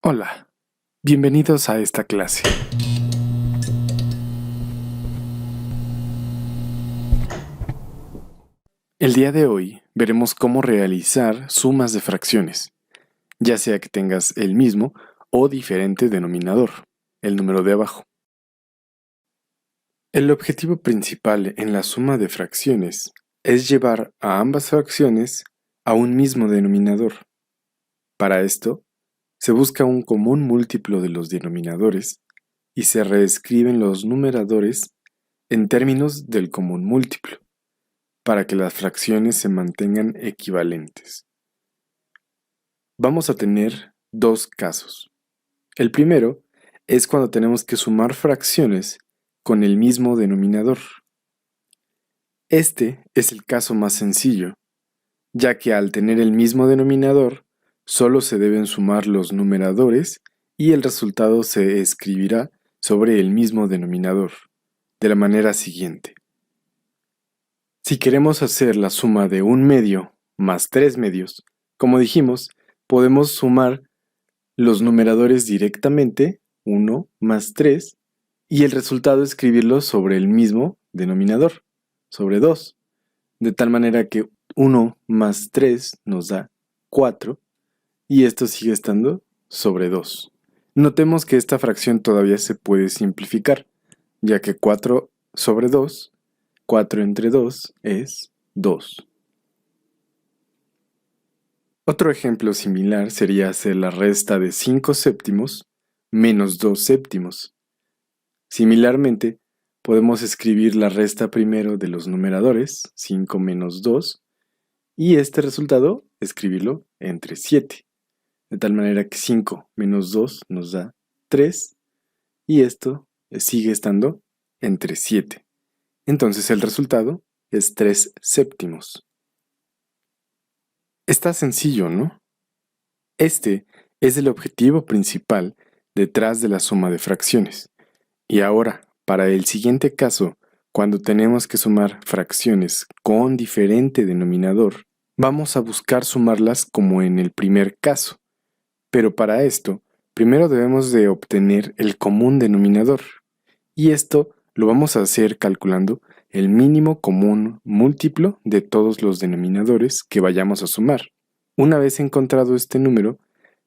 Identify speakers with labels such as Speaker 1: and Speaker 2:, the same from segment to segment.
Speaker 1: Hola, bienvenidos a esta clase. El día de hoy veremos cómo realizar sumas de fracciones, ya sea que tengas el mismo o diferente denominador, el número de abajo. El objetivo principal en la suma de fracciones es llevar a ambas fracciones a un mismo denominador. Para esto, se busca un común múltiplo de los denominadores y se reescriben los numeradores en términos del común múltiplo, para que las fracciones se mantengan equivalentes. Vamos a tener dos casos. El primero es cuando tenemos que sumar fracciones con el mismo denominador. Este es el caso más sencillo, ya que al tener el mismo denominador, solo se deben sumar los numeradores y el resultado se escribirá sobre el mismo denominador, de la manera siguiente. Si queremos hacer la suma de 1 medio más 3 medios, como dijimos, podemos sumar los numeradores directamente, 1 más 3, y el resultado escribirlo sobre el mismo denominador, sobre 2, de tal manera que 1 más 3 nos da 4, y esto sigue estando sobre 2. Notemos que esta fracción todavía se puede simplificar, ya que 4 sobre 2, 4 entre 2 es 2. Otro ejemplo similar sería hacer la resta de 5 séptimos menos 2 séptimos. Similarmente, podemos escribir la resta primero de los numeradores, 5 menos 2, y este resultado escribirlo entre 7. De tal manera que 5 menos 2 nos da 3, y esto sigue estando entre 7. Entonces el resultado es 3 séptimos. Está sencillo, ¿no? Este es el objetivo principal detrás de la suma de fracciones. Y ahora, para el siguiente caso, cuando tenemos que sumar fracciones con diferente denominador, vamos a buscar sumarlas como en el primer caso. Pero para esto, primero debemos de obtener el común denominador. Y esto lo vamos a hacer calculando el mínimo común múltiplo de todos los denominadores que vayamos a sumar. Una vez encontrado este número,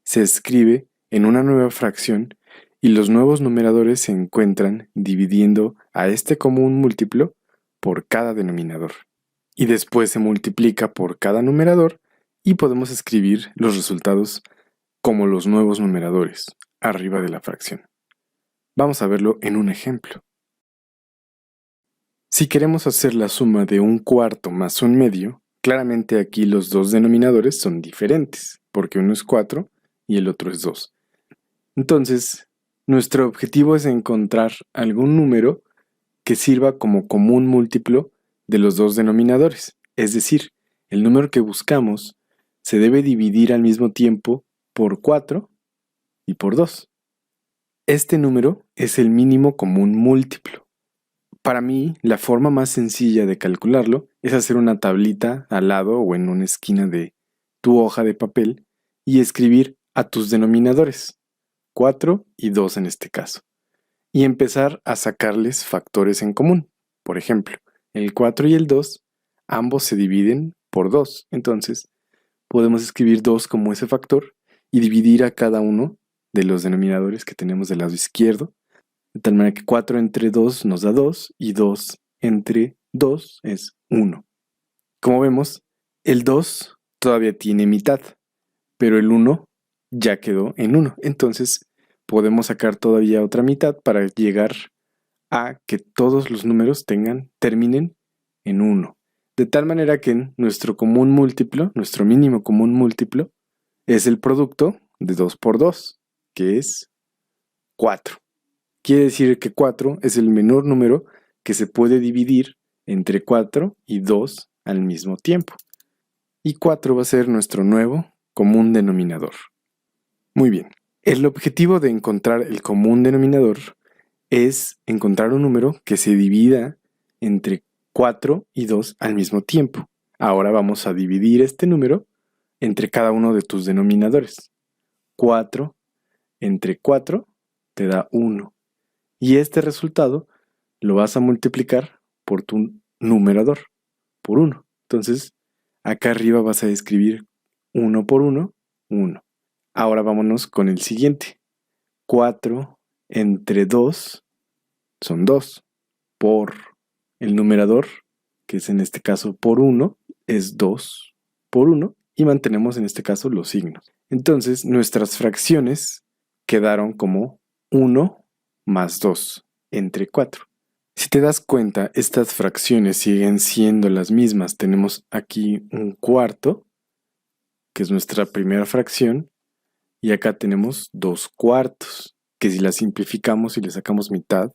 Speaker 1: se escribe en una nueva fracción y los nuevos numeradores se encuentran dividiendo a este común múltiplo por cada denominador. Y después se multiplica por cada numerador y podemos escribir los resultados como los nuevos numeradores arriba de la fracción. Vamos a verlo en un ejemplo. Si queremos hacer la suma de 1/4 más 1 medio, claramente aquí los dos denominadores son diferentes, porque uno es 4 y el otro es 2. Entonces, nuestro objetivo es encontrar algún número que sirva como común múltiplo de los dos denominadores. Es decir, el número que buscamos se debe dividir al mismo tiempo por 4 y por 2. Este número es el mínimo común múltiplo. Para mí, la forma más sencilla de calcularlo es hacer una tablita al lado o en una esquina de tu hoja de papel y escribir a tus denominadores, 4 y 2 en este caso, y empezar a sacarles factores en común. Por ejemplo, el 4 y el 2, ambos se dividen por 2, entonces podemos escribir 2 como ese factor y dividir a cada uno de los denominadores que tenemos del lado izquierdo, de tal manera que 4 entre 2 nos da 2 y 2 entre 2 es 1. Como vemos, el 2 todavía tiene mitad, pero el 1 ya quedó en 1. Entonces podemos sacar todavía otra mitad para llegar a que todos los números terminen en 1. De tal manera que nuestro común múltiplo, nuestro mínimo común múltiplo, es el producto de 2 por 2, que es 4. Quiere decir que 4 es el menor número que se puede dividir entre 4 y 2 al mismo tiempo. Y 4 va a ser nuestro nuevo común denominador. Muy bien. El objetivo de encontrar el común denominador es encontrar un número que se divida entre 4 y 2 al mismo tiempo. Ahora vamos a dividir este número entre cada uno de tus denominadores. 4 entre 4 te da 1. Y este resultado lo vas a multiplicar por tu numerador, por 1. Entonces, acá arriba vas a escribir 1 por 1, 1. Ahora vámonos con el siguiente. 4 entre 2 son 2. Por el numerador, que es en este caso por 1, es 2 por 1. Y mantenemos en este caso los signos. Entonces, nuestras fracciones quedaron como 1 más 2 entre 4. Si te das cuenta, estas fracciones siguen siendo las mismas. Tenemos aquí un cuarto, que es nuestra primera fracción, y acá tenemos 2 cuartos, que si la simplificamos y le sacamos mitad,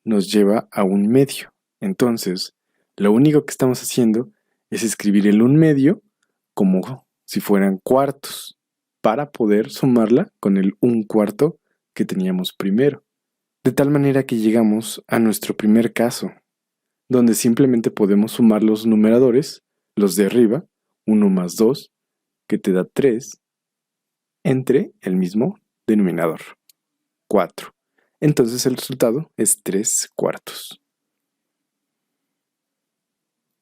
Speaker 1: nos lleva a 1 medio. Entonces, lo único que estamos haciendo es escribir el 1 medio como si fueran cuartos, para poder sumarla con el 1 cuarto que teníamos primero. De tal manera que llegamos a nuestro primer caso, donde simplemente podemos sumar los numeradores, los de arriba, 1 más 2, que te da 3, entre el mismo denominador, 4. Entonces el resultado es 3 cuartos.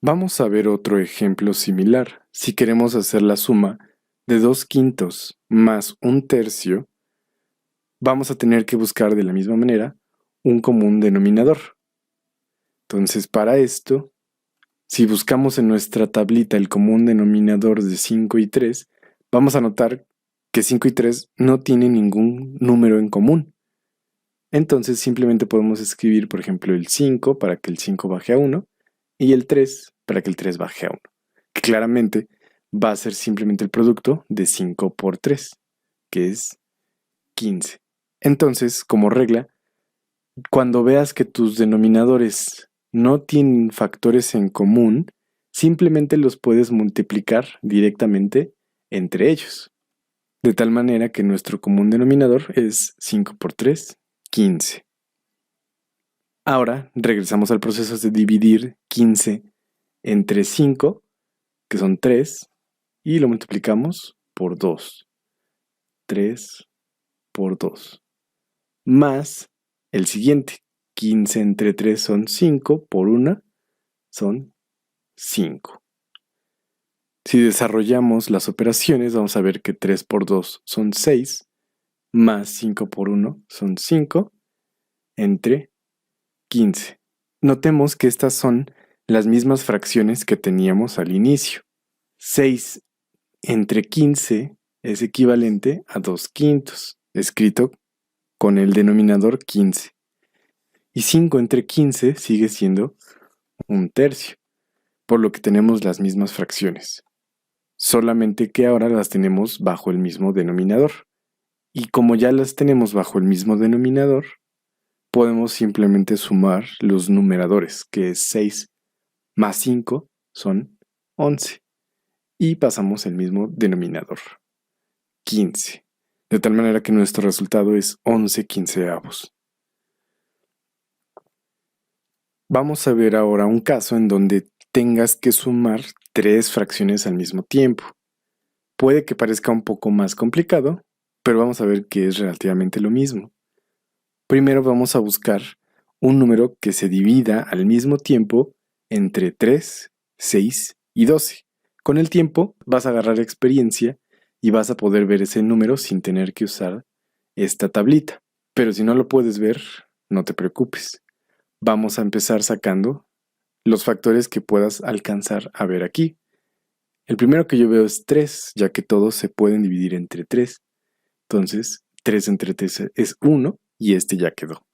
Speaker 1: Vamos a ver otro ejemplo similar. Si queremos hacer la suma de 2 quintos más 1 tercio, vamos a tener que buscar de la misma manera un común denominador. Entonces, para esto, si buscamos en nuestra tablita el común denominador de 5 y 3, vamos a notar que 5 y 3 no tienen ningún número en común. Entonces, simplemente podemos escribir, por ejemplo, el 5 para que el 5 baje a 1 y el 3 para que el 3 baje a 1, que claramente va a ser simplemente el producto de 5 por 3, que es 15. Entonces, como regla, cuando veas que tus denominadores no tienen factores en común, simplemente los puedes multiplicar directamente entre ellos. De tal manera que nuestro común denominador es 5 por 3, 15. Ahora regresamos al proceso de dividir 15 entre 5, que son 3, y lo multiplicamos por 2. 3 por 2. Más el siguiente. 15 entre 3 son 5, por 1 son 5. Si desarrollamos las operaciones, vamos a ver que 3 por 2 son 6, más 5 por 1 son 5, entre 15. Notemos que estas son las mismas fracciones que teníamos al inicio. 6 entre 15 es equivalente a 2 quintos, escrito con el denominador 15. Y 5 entre 15 sigue siendo 1 tercio, por lo que tenemos las mismas fracciones. Solamente que ahora las tenemos bajo el mismo denominador. Y como ya las tenemos bajo el mismo denominador, podemos simplemente sumar los numeradores, que es 6 más 5 son 11. Y pasamos el mismo denominador, 15. De tal manera que nuestro resultado es 11 quinceavos. Vamos a ver ahora un caso en donde tengas que sumar 3 fracciones al mismo tiempo. Puede que parezca un poco más complicado, pero vamos a ver que es relativamente lo mismo. Primero vamos a buscar un número que se divida al mismo tiempo entre 3, 6 y 12. Con el tiempo vas a agarrar experiencia y vas a poder ver ese número sin tener que usar esta tablita. Pero si no lo puedes ver, no te preocupes. Vamos a empezar sacando los factores que puedas alcanzar a ver aquí. El primero que yo veo es 3, ya que todos se pueden dividir entre 3. Entonces, 3 entre 3 es 1 y este ya quedó.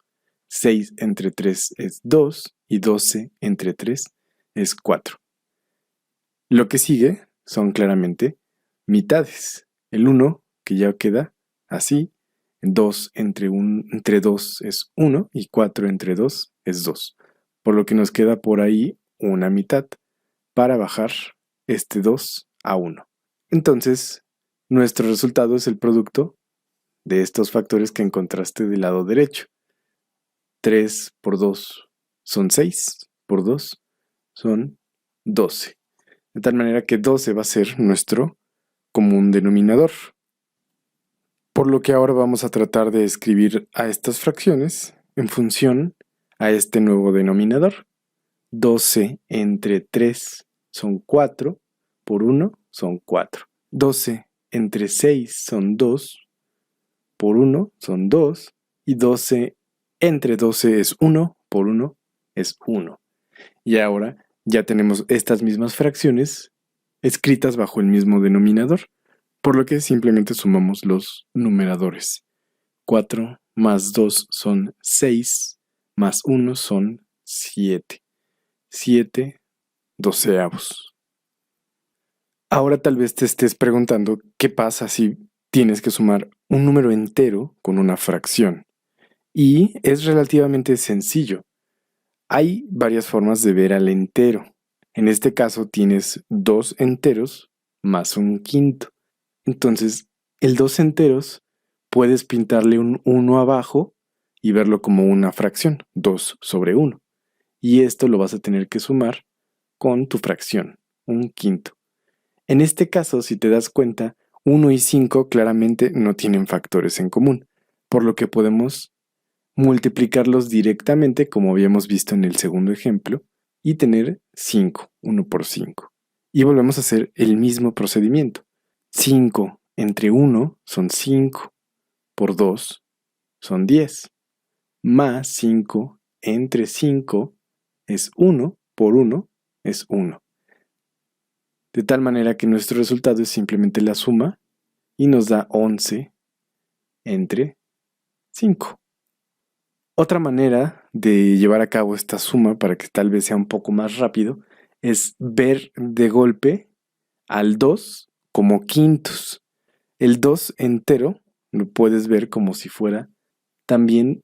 Speaker 1: 6 entre 3 es 2 y 12 entre 3 es 4. Lo que sigue son claramente mitades. El 1, que ya queda así, 2 entre 2 es 1 y 4 entre 2 es 2. Por lo que nos queda por ahí una mitad para bajar este 2 a 1. Entonces, nuestro resultado es el producto de estos factores que encontraste del lado derecho. 3 por 2 son 6, por 2 son 12. De tal manera que 12 va a ser nuestro común denominador. Por lo que ahora vamos a tratar de escribir a estas fracciones en función a este nuevo denominador. 12 entre 3 son 4, por 1 son 4. 12 entre 6 son 2, por 1 son 2. Y 12 entre 12 es 1, por 1 es 1. Y ahora ya tenemos estas mismas fracciones escritas bajo el mismo denominador, por lo que simplemente sumamos los numeradores. 4 más 2 son 6, más 1 son 7. 7 doceavos. Ahora tal vez te estés preguntando qué pasa si tienes que sumar un número entero con una fracción. Y es relativamente sencillo. Hay varias formas de ver al entero. En este caso tienes 2 enteros más un quinto. Entonces, el 2 enteros puedes pintarle un 1 abajo y verlo como una fracción, 2 sobre 1. Y esto lo vas a tener que sumar con tu fracción, un quinto. En este caso, si te das cuenta, 1 y 5 claramente no tienen factores en común, por lo que podemos multiplicarlos directamente como habíamos visto en el segundo ejemplo y tener 5, 1 por 5. Y volvemos a hacer el mismo procedimiento. 5 entre 1 son 5, por 2 son 10, más 5 entre 5 es 1, por 1 es 1. De tal manera que nuestro resultado es simplemente la suma y nos da 11 entre 5. Otra manera de llevar a cabo esta suma para que tal vez sea un poco más rápido es ver de golpe al 2 como quintos. El 2 entero lo puedes ver como si fuera también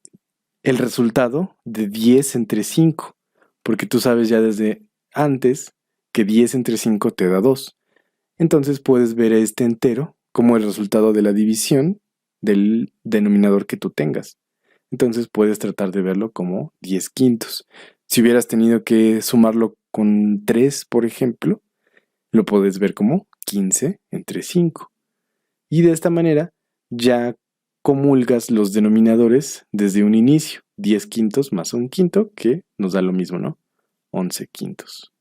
Speaker 1: el resultado de 10 entre 5, porque tú sabes ya desde antes que 10 entre 5 te da 2. Entonces puedes ver a este entero como el resultado de la división del denominador que tú tengas. Entonces puedes tratar de verlo como 10 quintos. Si hubieras tenido que sumarlo con 3, por ejemplo, lo puedes ver como 15 entre 5. Y de esta manera ya comulgas los denominadores desde un inicio. 10 quintos más un quinto, que nos da lo mismo, ¿no? 11 quintos.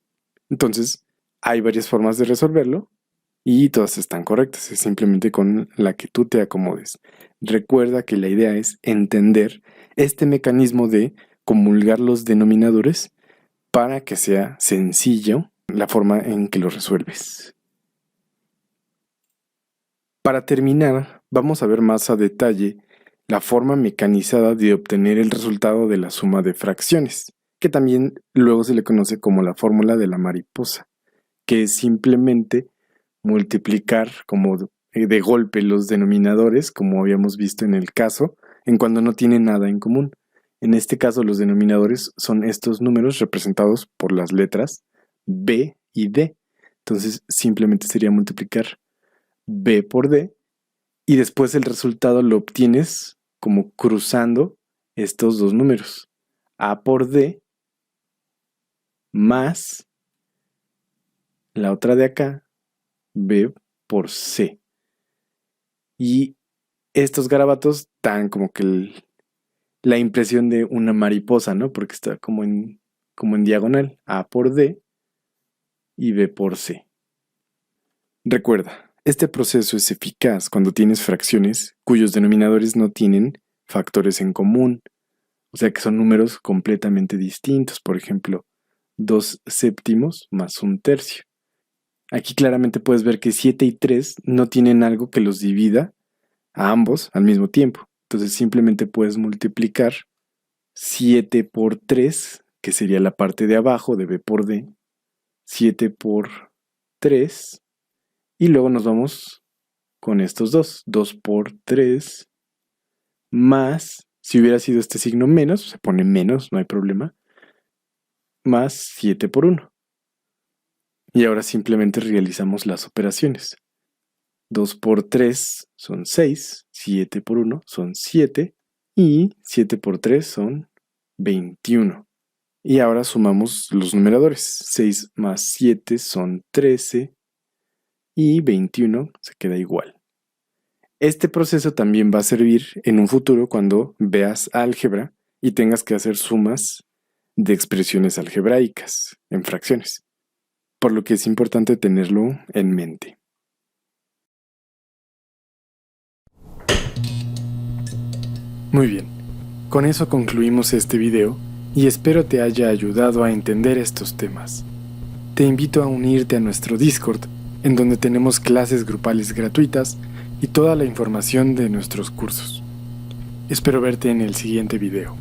Speaker 1: Entonces, hay varias formas de resolverlo y todas están correctas. Es simplemente con la que tú te acomodes. Recuerda que la idea es entender este mecanismo de comulgar los denominadores para que sea sencillo la forma en que lo resuelves. Para terminar, vamos a ver más a detalle la forma mecanizada de obtener el resultado de la suma de fracciones, que también luego se le conoce como la fórmula de la mariposa, que es simplemente multiplicar como de golpe los denominadores, como habíamos visto en el caso, en cuando no tienen nada en común. En este caso, los denominadores son estos números representados por las letras B y D. Entonces, simplemente sería multiplicar B por D y después el resultado lo obtienes como cruzando estos dos números. A por D más la otra de acá, B por C. Y estos garabatos dan como que la impresión de una mariposa, ¿no? Porque está como en diagonal. A por D y B por C. Recuerda, este proceso es eficaz cuando tienes fracciones cuyos denominadores no tienen factores en común. O sea que son números completamente distintos. Por ejemplo, 2 séptimos más 1 tercio. Aquí claramente puedes ver que 7 y 3 no tienen algo que los divida a ambos al mismo tiempo. Entonces simplemente puedes multiplicar 7 por 3, que sería la parte de abajo de B por D, 7 por 3, y luego nos vamos con estos dos, 2 por 3, más, si hubiera sido este signo menos, se pone menos, no hay problema, más 7 por 1. Y ahora simplemente realizamos las operaciones. 2 por 3 son 6, 7 por 1 son 7 y 7 por 3 son 21. Y ahora sumamos los numeradores. 6 más 7 son 13 y 21 se queda igual. Este proceso también va a servir en un futuro cuando veas álgebra y tengas que hacer sumas de expresiones algebraicas en fracciones, por lo que es importante tenerlo en mente. Muy bien, con eso concluimos este video y espero te haya ayudado a entender estos temas. Te invito a unirte a nuestro Discord, en donde tenemos clases grupales gratuitas y toda la información de nuestros cursos. Espero verte en el siguiente video.